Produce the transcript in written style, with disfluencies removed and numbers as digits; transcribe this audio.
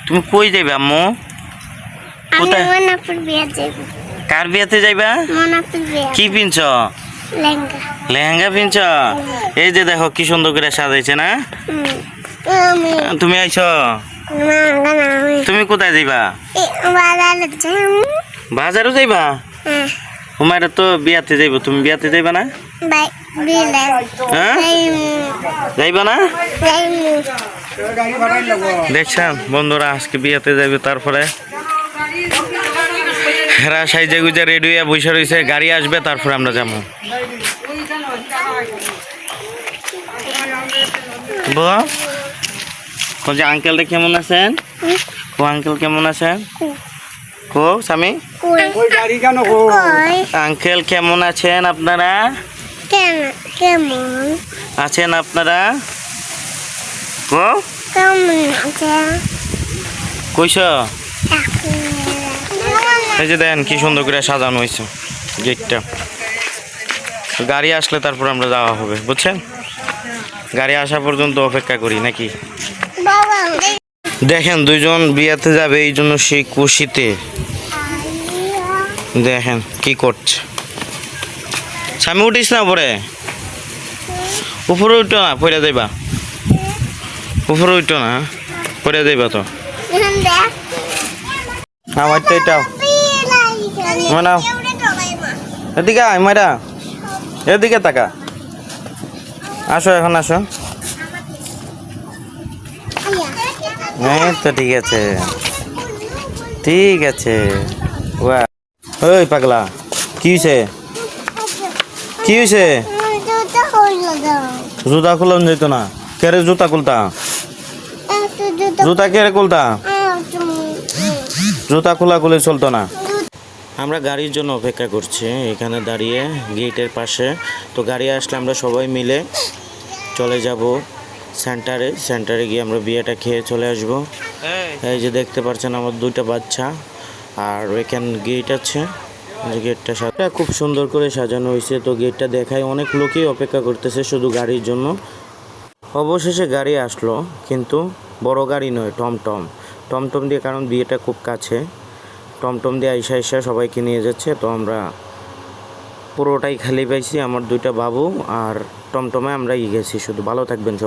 তুমি কই যাইবা আম্মু? কোথায়? মনাপুর বিয়া যাইব। কার বিয়াতে যাইবা? মনাপুর বিয়া। কি পিনছ? লেহেঙ্গা। লেহেঙ্গা পিনছ? এই যে দেখো কি সুন্দর করে সাজাইছে না। তুমি আইছো? তুমি কোথায় যাইবা? বাজারও যাইবা? তোমার তো বিয়াতে যাইব, তুমি বিয়াতে যাইবা না? হ্যাঁ যাইবা না? দেখছেন বন্ধুরা, আজকে বিয়াতে যাইবে, তারপরে হেরা সাইজে গুজে রেডি হয়ে বসে রয়েছে, গাড়ি আসবে তারপরে আমরা যাবো। যে আঙ্কেলটা কেমন আছেন? ও আঙ্কেল কেমন আছেন? কো স্বামী আঙ্কেল কেমন আছেন আপনারা? কেমন আছেন আপনারা? কো কেমন আছে? কইস এই যে দেন কি সুন্দর করে সাজানো হয়েছে গেটটা। গাড়ি আসলে তারপর আমরা যাওয়া হবে, বুঝছেন? গাড়ি আসা পর্যন্ত অপেক্ষা করি নাকি। দেখেন দুইজন বিয়াতে যাবে, এই জন্য সেই খুশিতে দেখেন কি করছে। স্বামী উঠিস না উপরে, উপরে উঠো না, পড়ে যাইবা। উপরে উঠো না, পড়ে যাইবা তো। আমারটা এটাও মানাও, এদিকে আয় মারা, এদিকে তাকা, আসো এখন আসো। হ্যাঁ তো ঠিক আছে, ঠিক আছে। ওই পাগলা কি হয়েছে? কি হয়েছে? জুতা খুলন যেত না? কেরে জুতা খুলতা? জুতা কেরে খুলতা? জুতা খোলা খুলে চলতো না। আমরা গাড়ির জন্য অপেক্ষা করছি এখানে দাঁড়িয়ে গেটের পাশে। তো গাড়ি আসলে আমরা সবাই মিলে চলে যাব সেন্টারে। সেন্টারে গিয়ে আমরা বিয়েটা খেয়ে চলে আসব। এই যে দেখতে পাচ্ছেন আমার দুইটা বাচ্চা, আর এখানে গেট আছে, যে গেটটা খুব সুন্দর করে সাজানো হয়েছে। তো গেটটা দেখায় অনেক লোকই অপেক্ষা করতেছে শুধু গাড়ির জন্য। অবশেষে গাড়ি আসলো, কিন্তু বড় গাড়ি নয়, টমটম। টমটম দিয়ে, কারণ বিয়েটা খুব কাছে, টমটম দিয়ে আইসা সবাইকে নিয়ে যাচ্ছে। তো আমরা পুরোটাই খালি পাইছি, আমার দুইটা বাবু আর টমটমে আমরা গেছি শুধু। ভালো থাকবেন সবাই।